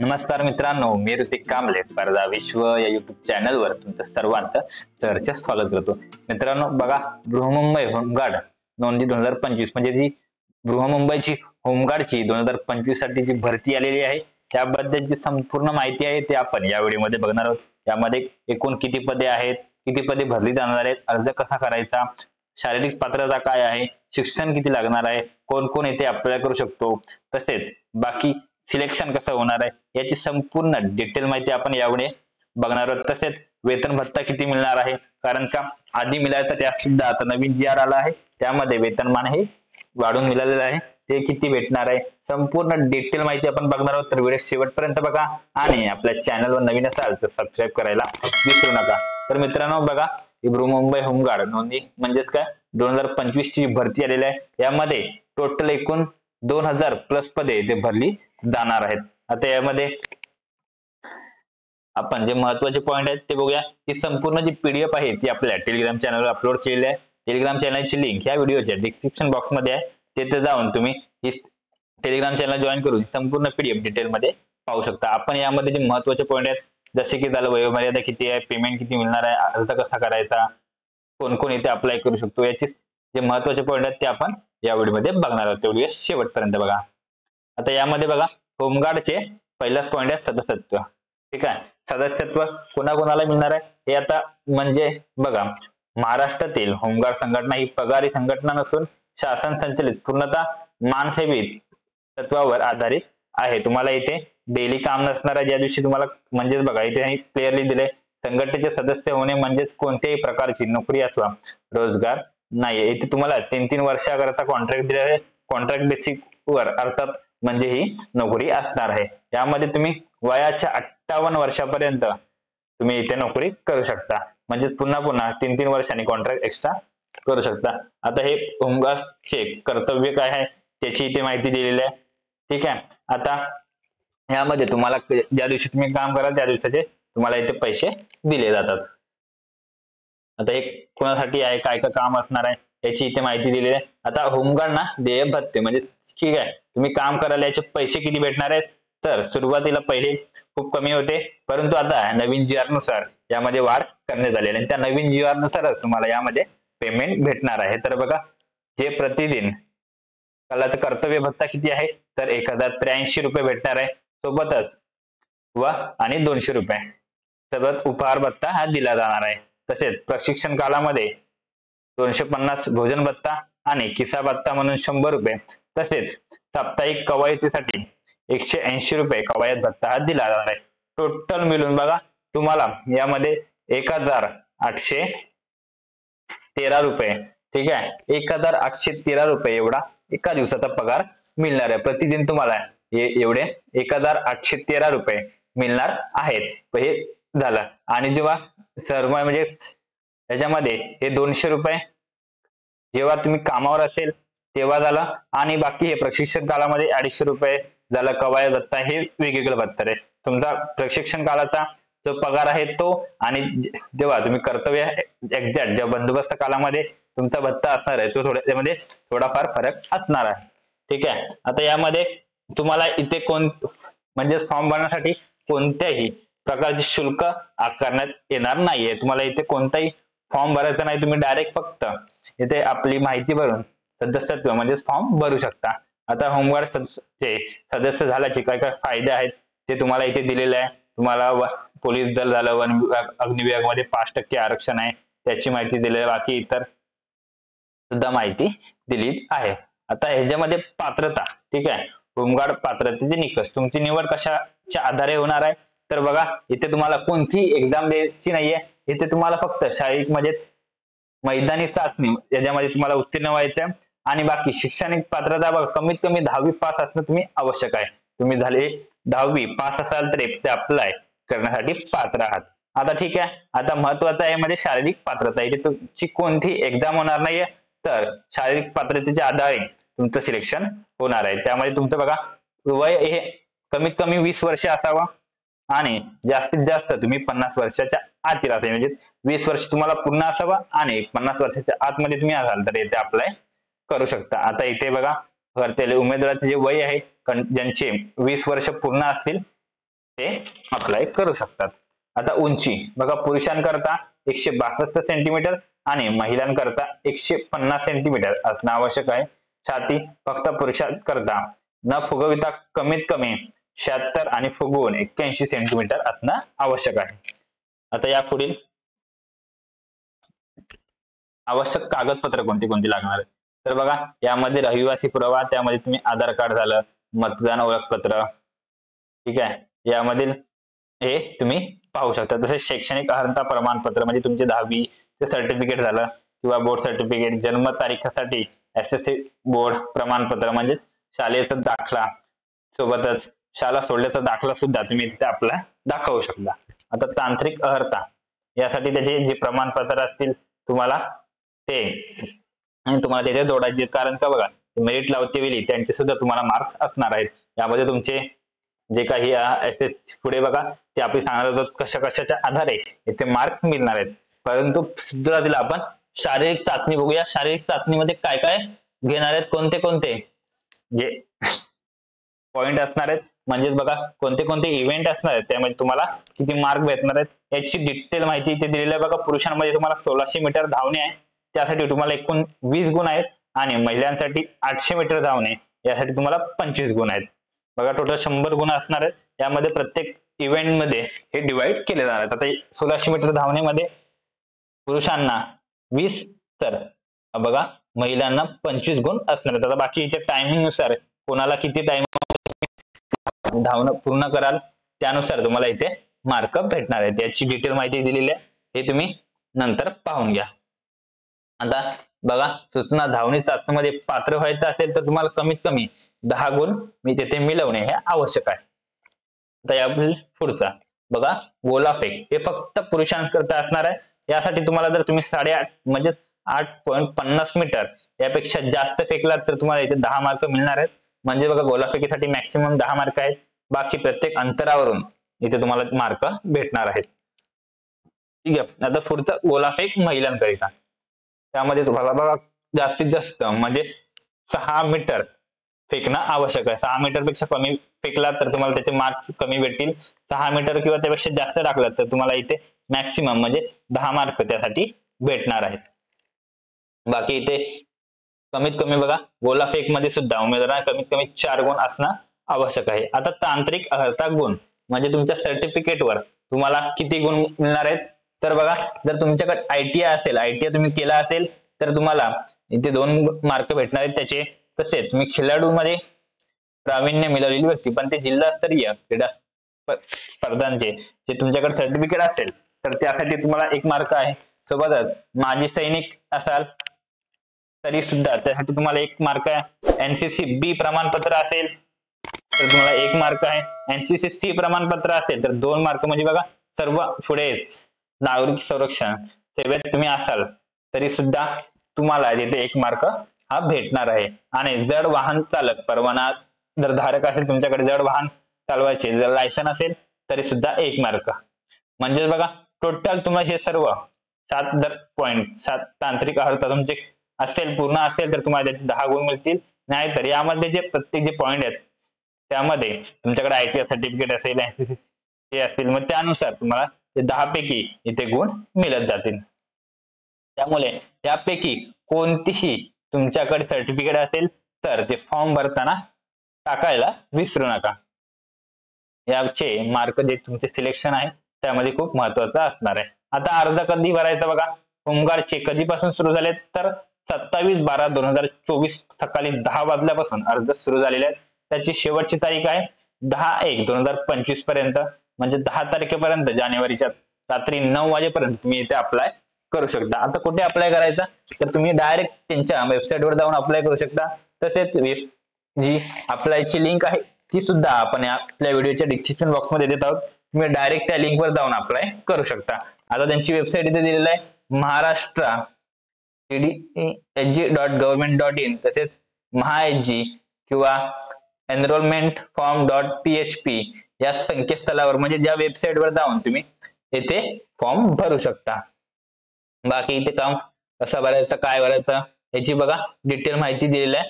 नमस्कार मित्रांनो, मी ऋतिक कांबळे स्पर्धा विश्व या युट्यूब चॅनलवर तुमचं सर्वांचं सहर्ष स्वागत करतो. मित्रांनो बघा, बृहन्मुंबई होमगार्ड नोंदी 2025 म्हणजे जी बृहन्मुंबईची होमगार्डची 2025 साठी जी भरती आलेली आहे त्याबद्दलची संपूर्ण माहिती आहे ते आपण या व्हिडिओमध्ये बघणार आहोत. यामध्ये एकूण किती पदे आहेत, किती पदे भरली जाणार आहेत, अर्ज कसा करायचा, शारीरिक पात्रता काय आहे, शिक्षण किती लागणार आहे, कोण कोण इथे अप्लाय करू शकतो, तसेच बाकी सिलेक्शन कसं होणार आहे याची संपूर्ण डिटेल माहिती आपण यावेळी बघणार आहोत. तसेच वेतन भत्ता किती मिळणार आहे, कारण का आधी मिळायचा त्या सुद्धा आता नवीन जी आर आला आहे त्यामध्ये वेतनमान हे वाढून मिळालेलं आहे, ते किती भेटणार आहे संपूर्ण डिटेल माहिती आपण बघणार आहोत. तर व्हिडिओ शेवटपर्यंत बघा आणि आपल्या चॅनलवर नवीन असाल तर सबस्क्राईब करायला विसरू नका. तर मित्रांनो बघा, बृहन्मुंबई होमगार्ड नोंदी म्हणजेच काय 2025 ची भरती आलेली आहे. यामध्ये टोटल एकूण 2000 प्लस पदे ते भरली जाणार आहेत. आता यामध्ये आपण जे महत्वाचे पॉइंट आहेत ते बघूया. ही संपूर्ण जी पीडीएफ आहे ती आपल्या टेलिग्राम चॅनलवर अपलोड केलेली आहे. टेलिग्राम चॅनलची लिंक या व्हिडिओच्या डिस्क्रिप्शन बॉक्स मध्ये आहे, तिथे जाऊन तुम्ही ही टेलिग्राम चॅनल जॉईन करून संपूर्ण पीडीएफ डिटेल मध्ये पाहू शकता. आपण यामध्ये जे महत्वाचे पॉइंट आहेत जसे की झालं वयोमर्यादा किती आहे, पेमेंट किती मिळणार आहे, अर्ज कसा करायचा, कोण कोण इथे अप्लाय करू शकतो, याचे जे महत्वाचे पॉइंट आहेत ते आपण या व्हिडिओमध्ये बघणार आहोत. व्हिडिओ शेवटपर्यंत बघा. आता यामध्ये बघा, होमगार्डचे पहिलाच पॉइंट आहे सदस्यत्व. ठीक आहे, सदस्यत्व कोणाकोणाला मिळणार आहे हे आता म्हणजे बघा, महाराष्ट्रातील होमगार्ड संघटना ही पगारी संघटना नसून शासन संचलित पूर्णतः मानसेवी तत्वावर आधारित आहे. तुम्हाला इथे डेली काम नसणार आहे. ज्या दिवशी तुम्हाला म्हणजेच बघा इथे क्लिअरली दिले, संघटनेचे सदस्य होणे म्हणजेच कोणत्याही प्रकारची नोकरी अथवा रोजगार नाहीये. इथे तुम्हाला 3-3 वर्षाकरता कॉन्ट्रॅक्ट दिले आहे. कॉन्ट्रॅक्ट बेसिक वर अर्थात म्हणजे ही नोकरी असणार आहे. यामध्ये तुम्ही वयाच्या 58 वर्षापर्यंत तुम्ही इथे नोकरी करू शकता, म्हणजे पुन्हा पुन्हा 3-3 वर्षांनी कॉन्ट्रॅक्ट एक्स्ट्रा करू शकता. आता हे होमगार्डचे कर्तव्य काय आहे त्याची इथे माहिती दिलेली आहे. ठीक आहे, आता यामध्ये तुम्हाला ज्या दिवशी तुम्ही काम कराल त्या दिवसाचे तुम्हाला इथे पैसे दिले जातात. आता एक कोणासाठी आहे, काय काय काम असणार आहे याची इथे माहिती दिलेली आहे. आता होमगार्डना देय भत्ते म्हणजे ठीक आहे, तुम्ही काम कराल याचे पैसे किती भेटणार आहेत, तर सुरुवातीला पहिले खूप कमी होते, परंतु आता नवीन जी आर नुसार यामध्ये वाढ करण्यात आलेली आहे. त्या नवीन जी आर नुसारच तुम्हाला यामध्ये पेमेंट भेटणार आहे. तर बघा, हे प्रतिदिन कालाचं कर्तव्य भत्ता किती आहे, तर 1083 रुपये भेटणार आहे. सोबतच आणि 200 रुपये सोबत उपहार भत्ता हा दिला जाणार आहे. तसेच प्रशिक्षण कालामध्ये 250 भोजन भत्ता आणि किस्सा भत्ता म्हणून 100 रुपये, तसेच साप्ताहिक कवायतीसाठी 180 रुपये कवायत भत्ता हा दिला जाणार आहे. टोटल मिळून बघा तुम्हाला यामध्ये 1813 रुपये, ठीक आहे, 1813 रुपये एवढा एका दिवसाचा पगार मिळणार आहे. प्रतिदिन तुम्हाला एवढे 1813 रुपये मिळणार आहेत. हे झालं. आणि जेव्हा सर्व म्हणजे याच्यामध्ये हे 200 रुपये जेव्हा तुम्ही कामावर असेल तेव्हा झालं, आणि बाकी हे प्रशिक्षण कालामध्ये 250 रुपये झालं कवायत भत्ता, हे वेगवेगळं भत्ता आहे. तुमचा प्रशिक्षण कालाचा जो पगार आहे तो, आणि जेव्हा तुम्ही कर्तव्य एक्झॅक्ट जेव्हा बंदोबस्त कालामध्ये तुमचा भत्ता असणार आहे तो त्यामध्ये थोडाफार फरक असणार आहे. ठीक आहे, आता यामध्ये तुम्हाला इथे म्हणजे फॉर्म भरण्यासाठी कोणत्याही प्रकारचे शुल्क आकारण्यात येणार नाहीये. तुम्हाला इथे कोणताही फॉर्म भरायचा नाही, तुम्ही डायरेक्ट फक्त इथे आपली माहिती भरून सदस्यत्व म्हणजेच फॉर्म भरू शकता. आता होमगार्ड सदस्य झाल्याचे काय काय फायदे आहेत ते तुम्हाला इथे दिलेले आहे. तुम्हाला पोलीस दल झालं, वन विभाग, अग्नि विभागामध्ये 5% आरक्षण आहे त्याची माहिती दिली आहे. बाकी इतर सुद्धा माहिती दिली आहे. आता ह्याच्यामध्ये पात्रता, ठीक आहे, होमगार्ड पात्रतेचे निकष, तुमची निवड कशाच्या आधारे होणार आहे, तर बघा इथे तुम्हाला कोणती एक्झाम द्यायची नाहीये. इथे तुम्हाला फक्त शारीरिक म्हणजे मैदानी चाचणी याच्यामध्ये तुम्हाला उत्तीर्ण व्हायचं आहे, आणि बाकी शैक्षणिक पात्रता बघा कमीत कमी 10वी पास असणं तुम्ही आवश्यक आहे. तुम्ही झाले 10वी पास असाल तर ते अप्लाय करण्यासाठी पात्र आहात. आता ठीक आहे, आता महत्वाचं आहे म्हणजे शारीरिक पात्रता. इथे तुमची कोणती एक्झाम होणार नाहीये, तर शारीरिक पात्रतेच्या आधारे तुमचं सिलेक्शन होणार आहे. त्यामध्ये तुमचं बघा वय हे कमीत कमी 20 वर्ष असावं, आणि जास्तीत जास्त तुम्ही 50 वर्षाच्या आतील असावे, म्हणजे 20 वर्ष तुम्हाला पूर्ण असावं आणि 50 वर्षाच्या आतमध्ये तुम्ही असाल तर इथे अप्लाय करू शकता. आता इथे बघा, उमेदवाराचे जे वय आहे ज्यांचे 20 वर्ष पूर्ण असतील ते अप्लाय करू शकतात. आता उंची बघा, पुरुषांकरता 162 सेंटीमीटर आणि महिलांकरता 150 सेंटीमीटर असणं आवश्यक आहे. छाती फक्त पुरुषांकरता न फुगविता कमीत कमी 76 आणि फुगवून 81 सेंटीमीटर असणं आवश्यक आहे. आता या पुढील आवश्यक कागदपत्र कोणती कोणती लागणार आहे तर बघा, यामध्ये रहिवासी पुरावा, त्यामध्ये तुम्ही आधार कार्ड झालं, मतदान ओळखपत्र, ठीक आहे, यामधील हे तुम्ही पाहू शकता. तसेच शैक्षणिक अर्हता प्रमाणपत्र म्हणजे तुमचे 10वी चे सर्टिफिकेट झालं किंवा बोर्ड सर्टिफिकेट, जन्म तारीखासाठी SSC बोर्ड प्रमाणपत्र म्हणजे शाळेचा दाखला, सोबतच शाळा सोडल्याचा दाखला सुद्धा तुम्ही तिथे आपला दाखवू शकता. आता तांत्रिक अर्हता यासाठी त्याचे जे प्रमाणपत्र असतील तुम्हाला ते आणि तुम्हाला त्याच्यात जोडायचे, कारण का बघा मेरिट लावते वेळी त्यांचे सुद्धा तुम्हाला मार्क्स असणार आहेत. यामध्ये तुमचे जे काही SS पुढे बघा ते आपले सांगणार होतं कशा कशाच्या आधारे इथे मार्क्स मिळणार आहेत. परंतु सुरुवातीला आपण शारीरिक चाचणी बघूया. शारीरिक चाचणीमध्ये काय काय घेणार आहेत, कोणते कोणते जे पॉइंट असणार आहेत, म्हणजेच बघा कोणते कोणते इव्हेंट असणार आहेत, त्यामध्ये तुम्हाला किती मार्क भेटणार आहेत याची डिटेल माहिती इथे दिलेली आहे. बघा, पुरुषांमध्ये तुम्हाला 1600 मीटर धावणे आहे, त्यासाठी तुम्हाला एकूण 20 गुण आहेत आणि महिलांसाठी 800 मीटर धावणे यासाठी तुम्हाला 25 गुण आहेत. बघा, टोटल 100 गुण असणार आहेत. यामध्ये प्रत्येक इव्हेंट मध्ये हे डिवाइड केले जाणार आहेत. आता 1600 मीटर धावण्यामध्ये पुरुषांना 20 तर बघा महिलांना 25 गुण असणार आहेत. आता बाकी इथे टायमिंग नुसार कोणाला किती टाइम धावणं पूर्ण कराल त्यानुसार तुम्हाला इथे मार्क भेटणार आहेत. याची डिटेल माहिती दिलेली आहे, हे तुम्ही नंतर पाहून घ्या. आता बघा, सूचना धावणी चाचणीमध्ये पात्र व्हायचं असेल तर तुम्हाला कमीत कमी 10 गुण मी तिथे मिळवणे हे आवश्यक आहे. आता या पुढचा बघा, गोलाफेक हे फक्त पुरुषांकरता असणार आहे. यासाठी तुम्हाला जर तुम्ही 8.5 म्हणजे 8.50 मीटर यापेक्षा जास्त फेकलात तर तुम्हाला इथे 10 मार्क मिळणार आहेत. म्हणजे बघा, गोलाफेकीसाठी मॅक्सिमम 10 मार्क आहेत, बाकी प्रत्येक अंतरावरून इथे तुम्हाला मार्क भेटणार आहेत. ठीक आहे. आता पुढचा गोलाफेक महिलांकरिता, त्यामध्ये तुम्हाला बघा जास्तीत जास्त म्हणजे 6 मीटर फेकणं आवश्यक आहे. 6 मीटर पेक्षा कमी फेकला तर तुम्हाला त्याचे मार्क्स कमी भेटतील. 6 मीटर किंवा त्यापेक्षा जास्त टाकलात तर तुम्हाला इथे मॅक्सिमम म्हणजे 10 मार्क त्यासाठी भेटणार आहेत. बाकी इथे कमीत कमी बघा, गोलाफेक मध्ये सुद्धा उमेदवारांना कमीत कमी 4 गुण असणं आवश्यक आहे. आता तांत्रिक अर्हता गुण म्हणजे तुमच्या सर्टिफिकेटवर तुम्हाला किती गुण मिळणार आहेत तर बघा, जर तुमच्याकडे ITI असेल, ITI तुम्ही केला असेल तर तुम्हाला इथे 2 मार्क भेटणार आहेत त्याचे. तसेच तुम्ही खेळाडूमध्ये प्रावीण्य मिळवलेली व्यक्ती पण ते जिल्हास्तरीय क्रीडा स्पर्धांचे जे तुमच्याकडे सर्टिफिकेट असेल तर त्यासाठी तुम्हाला 1 मार्क आहे. सोबतच माजी सैनिक असाल तरी सुद्धा त्यासाठी तुम्हाला 1 मार्क आहे. NCC B प्रमाणपत्र असेल तर तुम्हाला 1 मार्क आहे. NCC C प्रमाणपत्र असेल तर 2 मार्क. म्हणजे बघा, सर्व पुढे नागरिक संरक्षण सेवेत तुम्ही असाल तरी सुद्धा तुम्हाला तिथे 1 मार्क हा भेटणार आहे. आणि जड वाहन चालक परवाना जर धारक असेल, तुमच्याकडे जड वाहन चालवायचे जर लायसन असेल तरी सुद्धा 1 मार्क. म्हणजे बघा, टोटल तुम्हाला हे सर्व 7 तांत्रिक अर्हता तुमचे असेल पूर्ण असेल तर तुम्हाला 10 गुण मिळतील. नाहीतर यामध्ये जे प्रत्येक जे पॉइंट आहेत त्यामध्ये तुमच्याकडे ITI सर्टिफिकेट असेल, NCC असेल, मग त्यानुसार तुम्हाला ते 10 पैकी इथे गुण मिळत जातील. त्यामुळे यापैकी कोणतीही तुमच्याकडे सर्टिफिकेट असेल तर ते फॉर्म भरताना टाकायला विसरू नका. याचे मार्क जे तुमचे सिलेक्शन आहे त्यामध्ये खूप महत्वाचं असणार आहे. आता अर्ज कधी भरायचा बघा, होमगार्डचे कधीपासून सुरू झाले तर 27/12/2024 सकाळी 10 वाजल्यापासून अर्ज सुरू झालेले आहेत. त्याची शेवटची तारीख आहे 10/1/2025 पर्यंत, म्हणजे 10 तारखेपर्यंत जानेवारीच्या रात्री 9 वाजेपर्यंत तुम्ही इथे अप्लाय करू शकता. आता कुठे अप्लाय करायचा तर तुम्ही डायरेक्ट त्यांच्या वेबसाईटवर जाऊन अप्लाय करू शकता. तसेच जी अप्लायची लिंक आहे ती सुद्धा आपण आपल्या व्हिडिओच्या डिस्क्रिप्शन बॉक्स मध्ये देत आहोत. तुम्ही डायरेक्ट त्या लिंकवर जाऊन अप्लाय करू शकता. आता त्यांची वेबसाईट इथे दिलेली आहे महाराष्ट्र HG.government.in, तसेच MahaHG किंवा enrollmentform.php या संकेतस्थळावर म्हणजे ज्या वेबसाईटवर जाऊन तुम्ही येथे फॉर्म भरू शकता. बाकी इथे काम कसं भरायचं, काय भरायचं याची बघा डिटेल माहिती दिलेली आहे.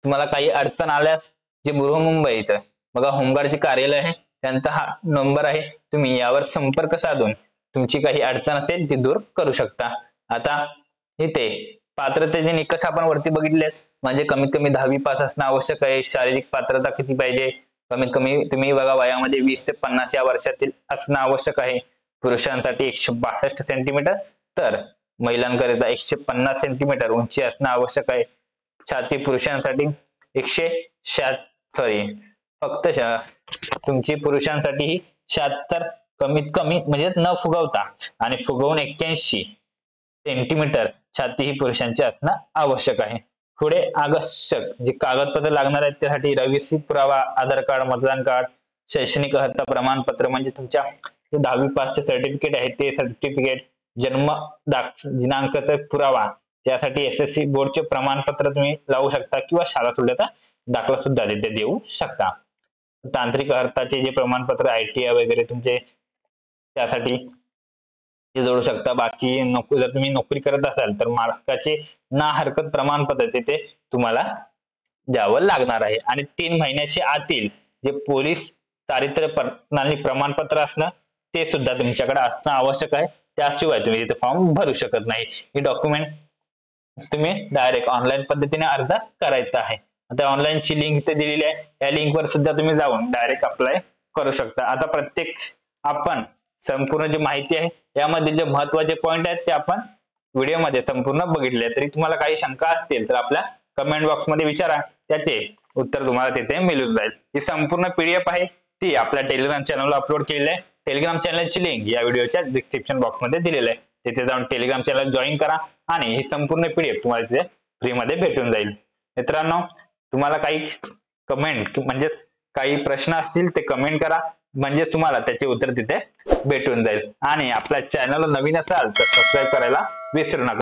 तुम्हाला काही अडचण आल्यास जे बृहन्मुंबई इथं बघा होमगार्डचे कार्यालय आहे त्यांचा हा नंबर आहे, तुम्ही यावर संपर्क साधून तुमची काही अडचण असेल ती दूर करू शकता. आता इथे पात्रतेचे निकष आपण वरती बघितले, म्हणजे कमीत कमी 10वी पास असणं आवश्यक आहे. शारीरिक पात्रता किती पाहिजे, कमीत कमी तुम्ही बघा वयामध्ये 20 ते 50 या वर्षातील असणं आवश्यक आहे. पुरुषांसाठी 162 सेंटीमीटर तर महिलांकरिता 150 सेंटीमीटर उंची असणं आवश्यक आहे. छाती पुरुषांसाठी 176 फक्त तुमची पुरुषांसाठी ही 76 कमीत कमी म्हणजे न फुगवता आणि फुगवून 81 सेंटीमीटर छाती ही पुरुषांची असणं आवश्यक आहे. पुढे आवश्यक जे कागदपत्र लागणार आहेत त्यासाठी रहिवासी पुरावा, आधार कार्ड, मतदान कार्ड, शैक्षणिक अर्हता प्रमाणपत्र म्हणजे तुमच्या 10वी पासचे सर्टिफिकेट आहे ते सर्टिफिकेट, जन्म दिनांकाचा पुरावा, त्यासाठी SSC बोर्डचे प्रमाणपत्र तुम्ही लावू शकता किंवा शाळा सोडल्याचा दाखला सुद्धा तिथे देऊ शकता. तांत्रिक अर्हताचे जे प्रमाणपत्र ITI वगैरे तुमचे त्यासाठी ते जोडू शकता. बाकी जर तुम्ही नोकरी करत असाल तर मालकाचे ना हरकत प्रमाणपत्र तिथे तुम्हाला द्यावं लागणार आहे. आणि 3 महिन्याच्या आतील जे पोलीस चारित्र्य प्रणाली प्रमाणपत्र असणं ते सुद्धा तुमच्याकडे असणं आवश्यक आहे. त्याशिवाय तुम्ही तिथे फॉर्म भरू शकत नाही. हे डॉक्युमेंट तुम्ही डायरेक्ट ऑनलाईन पद्धतीने अर्ज करायचा आहे. आता ऑनलाईनची लिंक इथे दिलेली आहे, या लिंकवर सुद्धा तुम्ही जाऊन डायरेक्ट अप्लाय करू शकता. आता प्रत्येक आपण संपूर्ण जी माहिती आहे यामध्ये जे महत्वाचे पॉइंट आहेत ते आपण व्हिडिओमध्ये संपूर्ण बघितले. तरी तुम्हाला काही शंका असतील तर आपल्या कमेंट बॉक्स मध्ये विचारा, त्याचे उत्तर तुम्हाला तिथे मिळून जाईल. ही संपूर्ण PDF आहे ती आपल्या टेलिग्राम चॅनलला अपलोड केलेली आहे. टेलिग्राम चॅनलची लिंक या व्हिडिओच्या डिस्क्रिप्शन बॉक्स मध्ये दिलेली आहे. तिथे जाऊन टेलिग्राम चॅनल जॉईन करा आणि ही संपूर्ण PDF तुम्हाला तिथे फ्री मध्ये भेटून जाईल. मित्रांनो, तुम्हाला काही कमेंट म्हणजे काही प्रश्न असतील ते कमेंट करा, म्हणजे तुम्हाला त्याचे उत्तर तिथे भेटून जाईल. आणि आपल्या चॅनलला नवीन असाल तर सबस्क्राईब करायला विसरू नका.